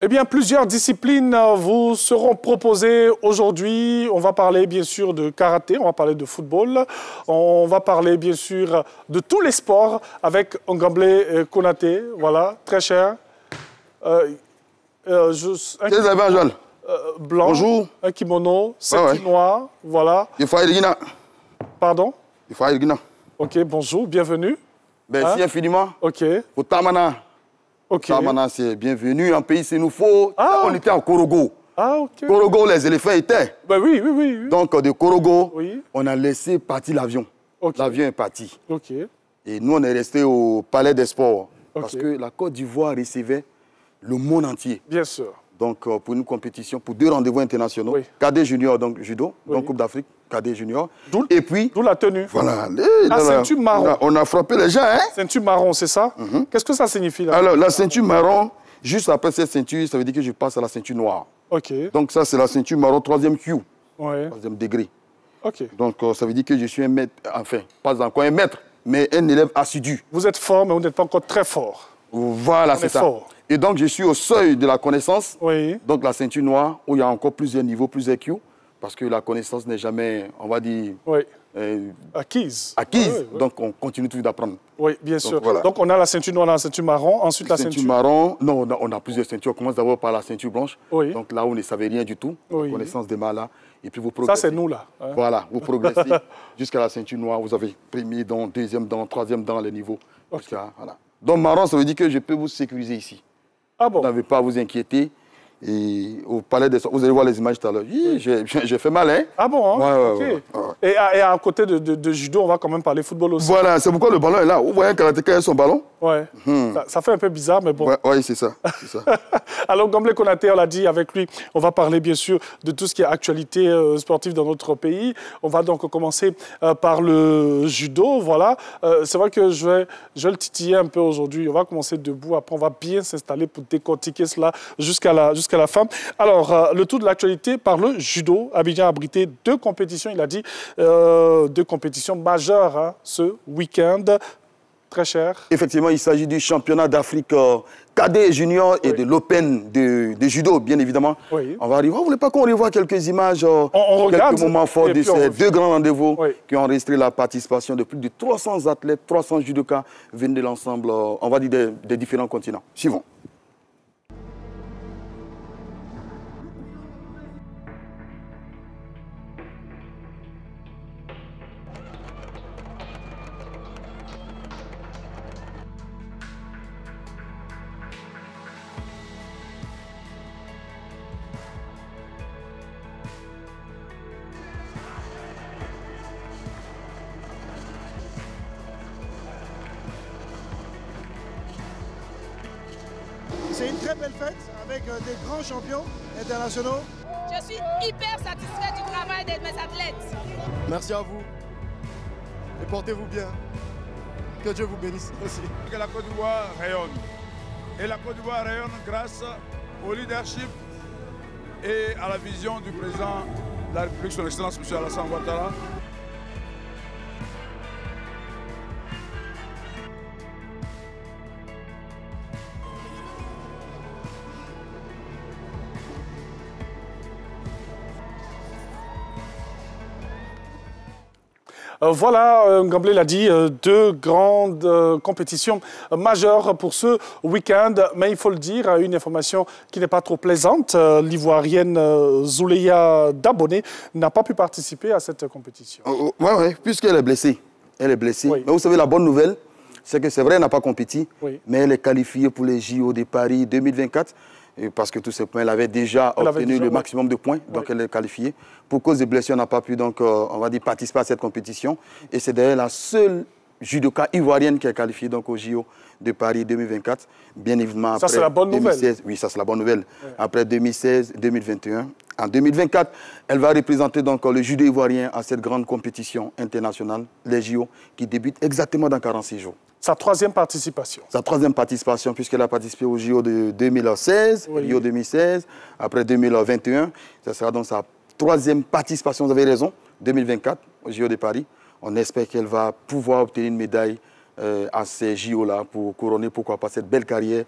Eh bien, plusieurs disciplines vous seront proposées aujourd'hui. On va parler bien sûr de karaté, on va parler de football, on va parler bien sûr de tous les sports avec Ngamble Konaté, voilà, très cher. Blanc, bonjour. Un kimono, ceinture noire, voilà. Pardon? Ok, bonjour, bienvenue. Merci infiniment. Ok. Au Tamana. Ok. Tamana, c'est bienvenu. En pays, c'est nous faut. On était en Korogo. Ah, ok. Korogo, les éléphants étaient. Ben oui, oui, oui, oui. Donc, de Korogo, oui. On a laissé partir l'avion. Okay. L'avion est parti. Ok. Et nous, on est resté au Palais des Sports. Okay. Parce que la Côte d'Ivoire recevait le monde entier. Bien sûr. Donc, pour une compétition, pour 2 rendez-vous internationaux. Oui. Cadet junior, donc judo, donc Coupe d'Afrique, cadet junior. Et puis... D'où la tenue. Voilà. La ceinture marron. On a frappé les gens, hein? Ceinture marron, c'est ça? Qu'est-ce que ça signifie, là? Alors, la ceinture marron, juste après cette ceinture, ça veut dire que je passe à la ceinture noire. OK. Donc, ça, c'est la ceinture marron, 3e Q. Ouais. 3e degré. OK. Donc, ça veut dire que je suis un maître, enfin, pas encore un maître, mais un élève assidu. Vous êtes fort, mais vous n'êtes pas encore très fort. Voilà, c'est ça. Fort. Et donc, je suis au seuil de la connaissance. Oui. Donc, la ceinture noire, où il y a encore plusieurs niveaux, plusieurs Q. Parce que la connaissance n'est jamais, on va dire... Oui. Acquise. Acquise. Oui, oui. Donc, on continue toujours d'apprendre. Oui, bien sûr. Voilà. Donc, on a la ceinture noire, la ceinture marron, ensuite la ceinture... marron, non, on a plusieurs ceintures. On commence d'abord par la ceinture blanche. Oui. Donc, là, on ne savait rien du tout. Oui. Connaissance des là. Et puis, vous progressez. Ça, c'est nous, là. Hein? Voilà, vous progressez jusqu'à la ceinture noire. Vous avez premier dan, deuxième dan, troisième dan, les niveaux. Okay. Voilà. Donc, marron, ça veut dire que je peux vous sécuriser ici. Ah bon? Vous n'avez pas à vous inquiéter. Et au Palais des Sports, vous allez voir les images tout à l'heure. J'ai fait mal, hein? Ah bon, hein? Ouais. Et à côté de judo, on va quand même parler football aussi. Voilà, c'est pourquoi le ballon est là. Vous voyez un karatéka avec son ballon? Ouais. Ça fait un peu bizarre, mais bon. Oui, c'est ça. Alors, Ngamble Konaté, on l'a dit, avec lui, on va parler bien sûr de tout ce qui est actualité sportive dans notre pays. On va donc commencer par le judo, voilà. C'est vrai que je vais le titiller un peu aujourd'hui. On va commencer debout, après on va bien s'installer pour décortiquer cela jusqu'à la fin. Alors, le tour de l'actualité par le judo. Abidjan a abrité 2 compétitions, il a dit, 2 compétitions majeures hein, ce week-end. Très cher. Effectivement, il s'agit du championnat d'Afrique cadet junior et de l'Open de judo, bien évidemment. Oui. On va arriver. Vous ne voulez pas qu'on revoie quelques images, on regarde, quelques moments forts de ces 2 grands rendez-vous qui ont enregistré la participation de plus de 300 athlètes, 300 judokas venus de l'ensemble, on va dire, des différents continents. Suivons. C'est une très belle fête avec des grands champions internationaux. Je suis hyper satisfaite du travail de mes athlètes. Merci à vous et portez-vous bien. Que Dieu vous bénisse aussi. Que la Côte d'Ivoire rayonne. Et la Côte d'Ivoire rayonne grâce au leadership et à la vision du président de la République, son Excellence M. Alassane Ouattara. Voilà, Ngamble l'a dit, 2 grandes compétitions majeures pour ce week-end. Mais il faut le dire, une information qui n'est pas trop plaisante. L'Ivoirienne Zouleya Daboné n'a pas pu participer à cette compétition. Oui, puisqu'elle est blessée. Elle est blessée. Oui. Mais vous savez, la bonne nouvelle, c'est que c'est vrai, elle n'a pas compétit, mais elle est qualifiée pour les JO de Paris 2024. Parce que tout simplement, elle avait déjà obtenu le maximum de points, donc elle est qualifiée. Pour cause de blessure, elle n'a pas pu, donc, on va dire, participer à cette compétition. Et c'est d'ailleurs la seule judoka ivoirienne qui est qualifiée donc, au JO de Paris 2024. Bien évidemment, après ça, c'est la bonne 2016, nouvelle. Oui, ça, c'est la bonne nouvelle. Ouais. Après 2016, 2021. En 2024, elle va représenter donc le judo ivoirien à cette grande compétition internationale, les JO, qui débute exactement dans 46 jours. Sa 3e participation. Sa 3e participation, puisqu'elle a participé au JO de 2016, Rio 2016, après 2021. Ça sera donc sa 3e participation, vous avez raison, 2024, au JO de Paris. On espère qu'elle va pouvoir obtenir une médaille à ces JO-là pour couronner, pourquoi pas, cette belle carrière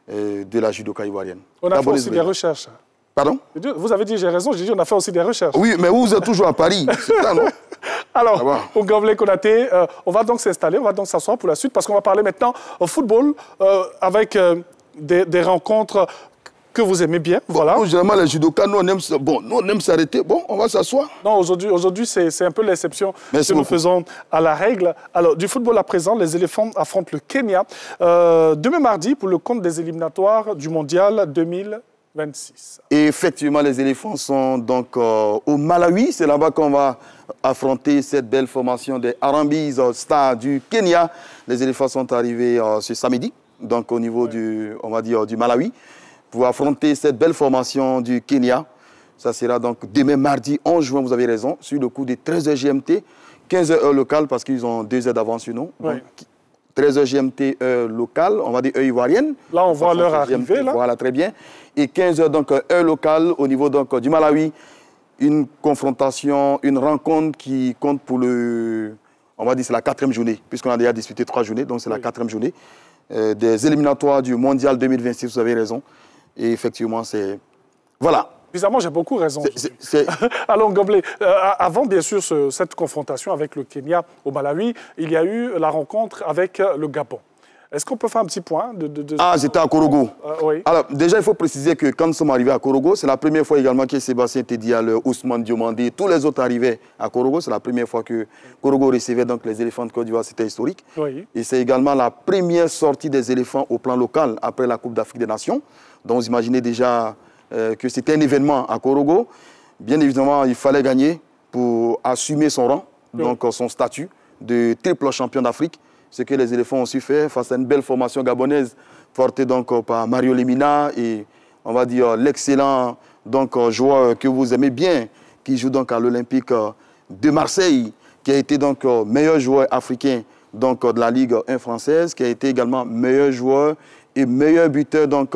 de la judoka ivoirienne. On a fait aussi des recherches. Pardon? Vous avez dit, j'ai raison, j'ai dit on a fait aussi des recherches. Oui, mais vous êtes toujours à Paris, c'est ça, non? Alors, Ngambele Konaté, on va donc s'installer, on va donc s'asseoir pour la suite, parce qu'on va parler maintenant au football, avec des rencontres que vous aimez bien, voilà. Bon, généralement, les judokas, nous, on aime s'arrêter. Bon, on va s'asseoir. Non, aujourd'hui c'est un peu l'exception que nous faisons à la règle. Alors, du football à présent, les éléphants affrontent le Kenya demain mardi pour le compte des éliminatoires du Mondial 2026. Et effectivement, les éléphants sont donc au Malawi. C'est là-bas qu'on va affronter cette belle formation des Harambee Stars du Kenya. Les éléphants sont arrivés ce samedi, donc au niveau on va dire, du Malawi, pour affronter cette belle formation du Kenya. Ça sera donc demain mardi 11 juin, vous avez raison, sur le coup de 13h GMT, 15h heure locale parce qu'ils ont 2 heures d'avance sur nous. Donc, 13h GMT heure locale, on va dire heure ivoirienne. Là, on voit l'heure arriver. Là. Voilà, très bien. Et 15h donc heure locale au niveau donc, du Malawi. Une confrontation, une rencontre qui compte pour on va dire c'est la 4e journée, puisqu'on a déjà disputé 3 journées, donc c'est la 4e journée des éliminatoires du Mondial 2026, vous avez raison. Et effectivement, c'est... Voilà. Bizarrement, j'ai beaucoup raison. Alors, Ngambele, avant, bien sûr, cette confrontation avec le Kenya au Malawi, il y a eu la rencontre avec le Gabon. Est-ce qu'on peut faire un petit point Ah, c'était à Korogo. Oui. Alors, déjà, il faut préciser que quand nous sommes arrivés à Korogo, c'est la première fois également que Sébastien Tedial, Ousmane Diomandé, tous les autres arrivaient à Korogo. C'est la première fois que Korogo recevait donc les éléphants de Côte d'Ivoire. C'était historique. Oui. Et c'est également la première sortie des éléphants au plan local après la Coupe d'Afrique des Nations. Donc, vous imaginez déjà que c'était un événement à Korogo. Bien évidemment, il fallait gagner pour assumer son rang, donc son statut de triple champion d'Afrique. Ce que les éléphants ont su faire face à une belle formation gabonaise portée donc par Mario Lemina et on va dire l'excellent joueur que vous aimez bien qui joue donc à l'Olympique de Marseille, qui a été donc meilleur joueur africain donc de la Ligue 1 française, qui a été également meilleur joueur et meilleur buteur donc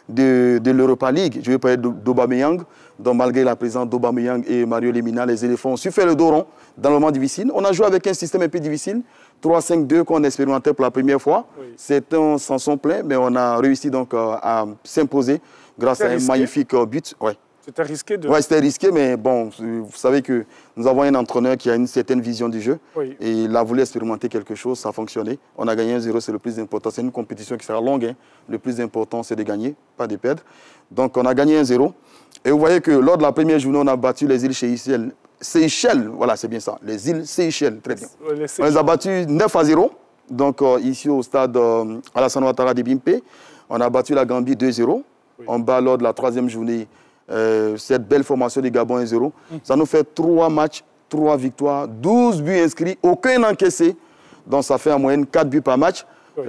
de l'Europa League. Je vais parler d'Aubameyang. Donc malgré la présence d'Aubameyang et Mario Lemina, les éléphants ont su faire le dos rond dans le moment difficile. On a joué avec un système un peu difficile, 3-5-2 qu'on expérimentait pour la première fois. Oui. C'est un Samson plein, mais on a réussi donc à s'imposer grâce à un magnifique but. Ouais. C'était risqué de... Oui, c'était risqué, mais bon, vous savez que nous avons un entraîneur qui a une certaine vision du jeu. Oui. Et il a voulu expérimenter quelque chose, ça a fonctionné. On a gagné 1-0, c'est le plus important. C'est une compétition qui sera longue. Hein. Le plus important, c'est de gagner, pas de perdre. Donc, on a gagné 1-0. Et vous voyez que lors de la première journée, on a battu les îles Seychelles. Voilà, c'est bien ça. Les îles Seychelles, très bien. On les a battus 9-0. Donc, ici au stade Alassane Ouattara de Bimpe, on a battu la Gambie 2-0. Oui. On bat lors de la 3e journée cette belle formation du Gabon 1-0. Ça nous fait 3 matchs, 3 victoires, 12 buts inscrits, aucun encaissé. Donc, ça fait en moyenne 4 buts par match. Oui.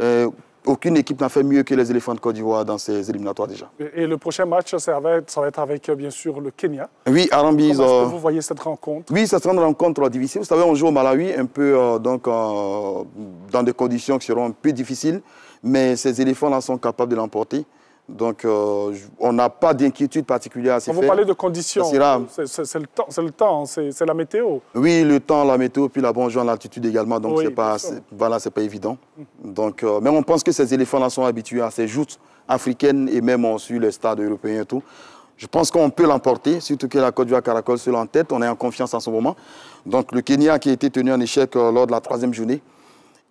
Aucune équipe n'a fait mieux que les éléphants de Côte d'Ivoire dans ces éliminatoires déjà. Et le prochain match, ça va être avec, bien sûr, le Kenya. Oui, Harambee. Comment est-ce que vous voyez cette rencontre? Oui, ça sera une rencontre difficile. Vous savez, on joue au Malawi un peu dans des conditions qui seront un peu difficiles, mais ces éléphants-là sont capables de l'emporter. Donc, on n'a pas d'inquiétude particulière à se faire. Vous parlez de conditions, c'est le temps, c'est la météo. Oui, le temps, la météo, puis la bonne joie, l'altitude également, donc oui, c'est pas évident. Donc, mais on pense que ces éléphants-là sont habitués à ces joutes africaines et même sur les stades européens et tout. Je pense qu'on peut l'emporter, surtout que la Côte d'Ivoire caracole seul en tête, on est en confiance en ce moment. Donc, le Kenya qui a été tenu en échec lors de la 3e journée.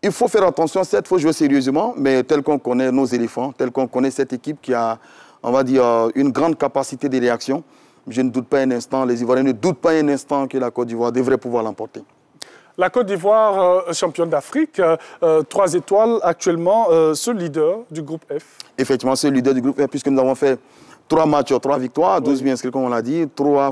Il faut faire attention, certes, il faut jouer sérieusement, mais tel qu'on connaît nos éléphants, tel qu'on connaît cette équipe qui a, on va dire, une grande capacité de réaction, je ne doute pas un instant, les Ivoiriens ne doutent pas un instant que la Côte d'Ivoire devrait pouvoir l'emporter. La Côte d'Ivoire, championne d'Afrique, 3 étoiles actuellement, ce leader du groupe F. Effectivement, c'est le leader du groupe F, puisque nous avons fait 3 matchs, 3 victoires, 12 buts inscrits, comme on l'a dit, 3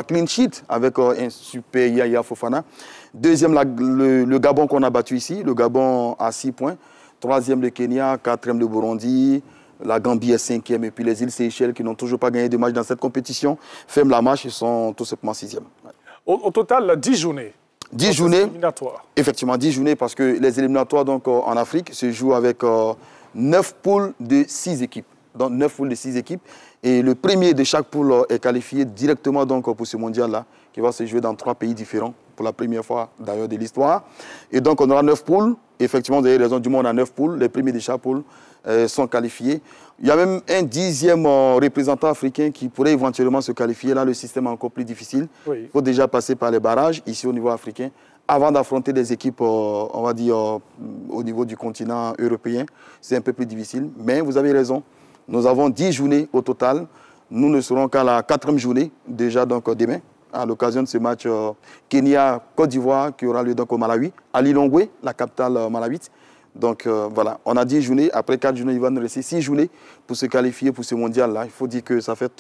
clean sheets avec un super Yaya Fofana. Deuxième, le Gabon qu'on a battu ici, le Gabon à 6 points. 3e, le Kenya, 4e, le Burundi. La Gambie est 5e. Et puis les îles Seychelles qui n'ont toujours pas gagné de match dans cette compétition ferment la marche, ils sont tout simplement 6e. Ouais. Au total, 10 journées. 10 journées. Effectivement, 10 journées parce que les éliminatoires donc, en Afrique se jouent avec 9 poules de 6 équipes. Donc 9 poules de 6 équipes. Et le premier de chaque poule est qualifié directement donc, pour ce mondial-là, qui va se jouer dans 3 pays différents, pour la première fois d'ailleurs de l'histoire. Et donc on aura 9 poules. Effectivement, vous avez raison, du monde on a 9 poules. Les premiers de chaque poule sont qualifiés. Il y a même un 10e représentant africain qui pourrait éventuellement se qualifier. Là, le système est encore plus difficile. Il faut déjà passer par les barrages, ici au niveau africain, avant d'affronter des équipes, on va dire, au niveau du continent européen. C'est un peu plus difficile. Mais vous avez raison, nous avons 10 journées au total. Nous ne serons qu'à la 4e journée, déjà donc demain, à l'occasion de ce match Kenya-Côte d'Ivoire qui aura lieu donc au Malawi, à Lilongwe, la capitale malawite. Donc voilà, on a 10 journées. Après 4 journées, il va nous rester 6 journées pour se qualifier pour ce mondial-là. Il faut dire que ça fait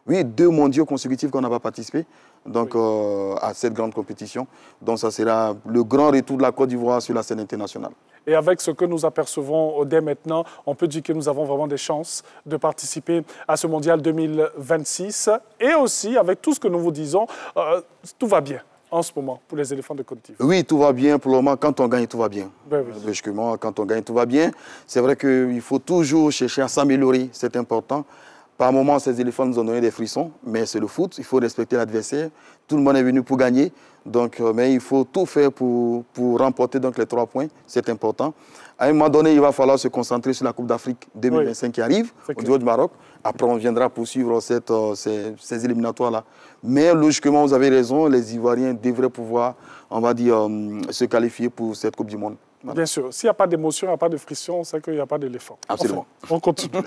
2 mondiaux consécutifs qu'on n'a pas participé donc, à cette grande compétition. Donc ça sera le grand retour de la Côte d'Ivoire sur la scène internationale. Et avec ce que nous apercevons dès maintenant, on peut dire que nous avons vraiment des chances de participer à ce mondial 2026. Et aussi, avec tout ce que nous vous disons, tout va bien en ce moment pour les éléphants de Côte d'Ivoire. Oui, tout va bien pour le moment. Quand on gagne, tout va bien. Logiquement, quand on gagne, tout va bien. C'est vrai qu'il faut toujours chercher à s'améliorer, c'est important. Par moments, ces éléphants nous ont donné des frissons, mais c'est le foot, il faut respecter l'adversaire. Tout le monde est venu pour gagner, donc, mais il faut tout faire pour remporter donc, les 3 points, c'est important. À un moment donné, il va falloir se concentrer sur la Coupe d'Afrique 2025 qui arrive, au niveau du Maroc. Après, on viendra poursuivre ces éliminatoires-là. Mais logiquement, vous avez raison, les Ivoiriens devraient pouvoir, on va dire, se qualifier pour cette Coupe du Monde. Voilà. Bien sûr, s'il n'y a pas d'émotion, il n'y a pas de friction, c'est qu'il n'y a pas d'éléphant. Absolument. Enfin, on continue.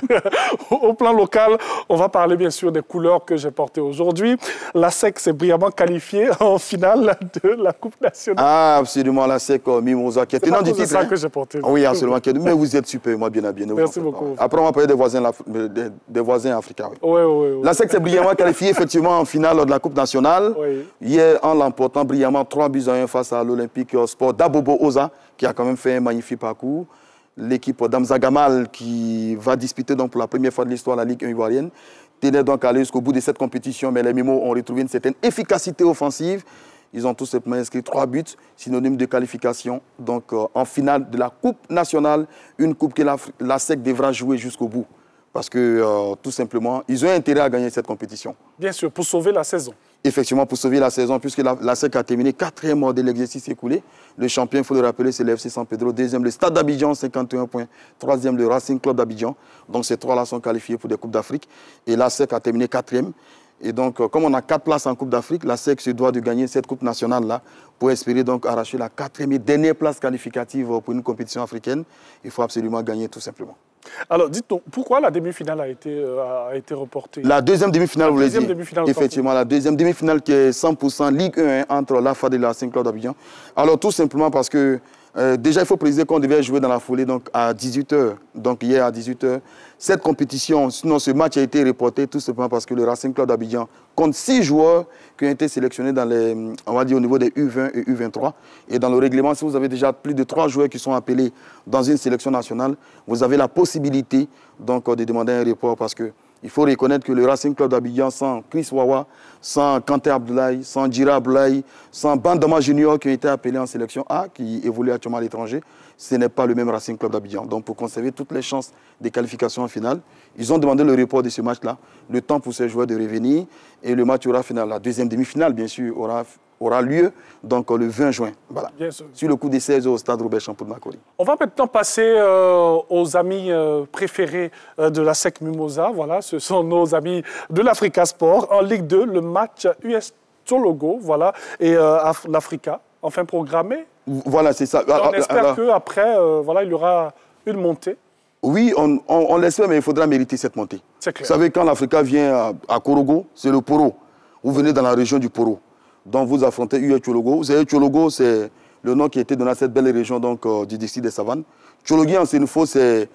Au plan local, on va parler bien sûr des couleurs que j'ai portées aujourd'hui. La SEC s'est brillamment qualifiée en finale de la Coupe nationale. Ah, absolument, la SEC Mimosa, qui est tenant du titre. C'est ça que j'ai porté. Oui, absolument. Mais vous êtes super, moi, bien. Merci beaucoup. Après, on va parler des voisins africains. Oui. La SEC s'est brillamment qualifiée, effectivement, en finale de la Coupe nationale. Hier, en l'emportant brillamment 3-1 face à l'Olympique Sport d'Abobo Oza, qui a quand même fait un magnifique parcours. L'équipe d'Amza Gamal, qui va disputer donc pour la première fois de l'histoire la Ligue 1 ivoirienne, tenait donc à aller jusqu'au bout de cette compétition, mais les Mimos ont retrouvé une certaine efficacité offensive. Ils ont tout simplement inscrit 3 buts, synonyme de qualification. Donc en finale de la Coupe nationale, une coupe que la SEC devra jouer jusqu'au bout. Parce que tout simplement, ils ont intérêt à gagner cette compétition. Bien sûr, pour sauver la saison. Effectivement, pour sauver la saison, puisque la SEC a terminé 4e de l'exercice écoulé. Le champion, il faut le rappeler, c'est le FC San Pedro. 2e, le Stade d'Abidjan, 51 points. 3e, le Racing Club d'Abidjan. Donc ces 3-là sont qualifiés pour des Coupes d'Afrique. Et la SEC a terminé 4e. Et donc, comme on a 4 places en Coupe d'Afrique, la SEC se doit de gagner cette Coupe nationale-là pour espérer donc arracher la 4e et dernière place qualificative pour une compétition africaine. Il faut absolument gagner tout simplement. Alors, dites-nous, pourquoi la demi-finale a été reportée? La deuxième demi-finale, vous voulez dire? Effectivement, la deuxième demi-finale qui est 100% Ligue 1 entre la FAD et la Racing Club d'Abidjan. Alors, tout simplement parce que, déjà, il faut préciser qu'on devait jouer dans la foulée donc, à 18h. Donc, hier à 18h. Cette compétition, sinon ce match a été reporté tout simplement parce que le Racing Club d'Abidjan compte 6 joueurs qui ont été sélectionnés dans les, on va dire, au niveau des U20 et U23. Et dans le règlement, si vous avez déjà plus de 3 joueurs qui sont appelés dans une sélection nationale, vous avez la possibilité donc, de demander un report parce que il faut reconnaître que le Racing Club d'Abidjan, sans Chris Wawa, sans Kanté Abdoulaye, sans Djira Abdoulaye, sans Bandama Junior qui ont été appelés en sélection A, qui évolue actuellement à l'étranger, ce n'est pas le même Racing Club d'Abidjan. Donc pour conserver toutes les chances de qualification en finale, ils ont demandé le report de ce match-là, le temps pour ces joueurs de revenir, et le match aura final. La deuxième demi-finale, bien sûr, aura lieu donc, le 20 juin. Voilà. Sur le coup des 16 au stade Robert Champoux de Makori. On va maintenant passer aux amis préférés de la SEC Mimosa. Voilà, ce sont nos amis de l'Africa Sport. En Ligue 2, le match US Tchologo, voilà, et l'Africa, enfin programmé. Voilà, c'est ça. On espère qu'après, voilà, il y aura une montée. Oui, on l'espère, mais il faudra mériter cette montée. C'est clair. Vous savez, quand l'Africa vient à Korogo, c'est le Poro. Vous venez dans la région du Poro. Donc vous affrontez US Tchologo. Vous savez, Tchologo, c'est le nom qui a été donné à cette belle région donc, du district des Savanes. Tchologi, en Sénéfo, c'est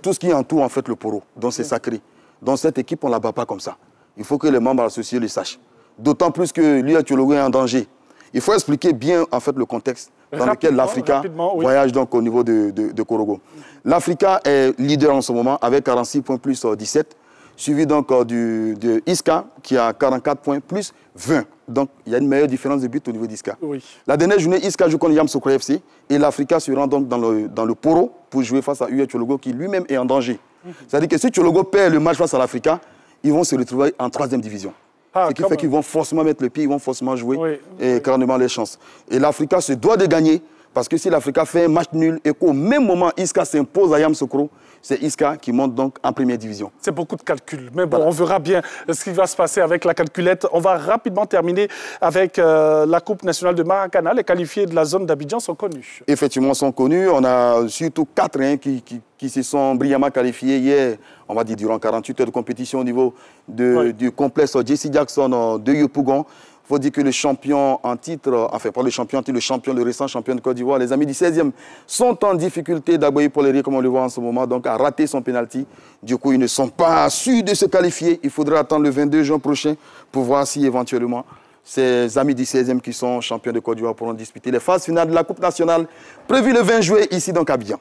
tout ce qui entoure en fait le Poro. Donc c'est sacré. Dans cette équipe, on ne la bat pas comme ça. Il faut que les membres associés le sachent. D'autant plus que l'US Tchologo est en danger. Il faut expliquer bien en fait le contexte dans lequel l'Africa voyage donc au niveau de Korogo. L'Africa est leader en ce moment avec 46 points plus 17, suivi donc de Iska qui a 44 points plus 20. Donc il y a une meilleure différence de but au niveau d'Iska. Oui. La dernière journée, Iska joue contre Yamoussoukro FC et l'Africa se rend donc dans le Poro pour jouer face à US Tchologo qui lui-même est en danger. C'est-à-dire que si Tchologo perd le match face à l'Africa, ils vont se retrouver en 3e division. Ce qui fait qu'ils vont forcément mettre le pied, ils vont forcément jouer et carrément les chances. Et l'Africa se doit de gagner Parce que si l'Africa fait un match nul et qu'au même moment, Isca s'impose à Yamoussoukro, c'est Isca qui monte donc en première division. C'est beaucoup de calculs. Mais bon, voilà. On verra bien ce qui va se passer avec la calculette. On va rapidement terminer avec la Coupe nationale de Maracana. Les qualifiés de la zone d'Abidjan sont connus. Effectivement, sont connus. On a surtout 4 qui se sont brillamment qualifiés hier, on va dire durant 48 heures de compétition au niveau du complexe Jesse Jackson de Yopougon. Il faut dire que le champion en titre, enfin pas le champion en titre, le récent champion de Côte d'Ivoire, les amis du 16e, sont en difficulté. D'Aboyi Poleri, comme on le voit en ce moment, donc a raté son pénalty. Du coup, ils ne sont pas sûrs de se qualifier. Il faudra attendre le 22 juin prochain pour voir si éventuellement ces amis du 16e qui sont champions de Côte d'Ivoire pourront disputer les phases finales de la Coupe nationale prévue le 20 juillet ici donc à Abidjan.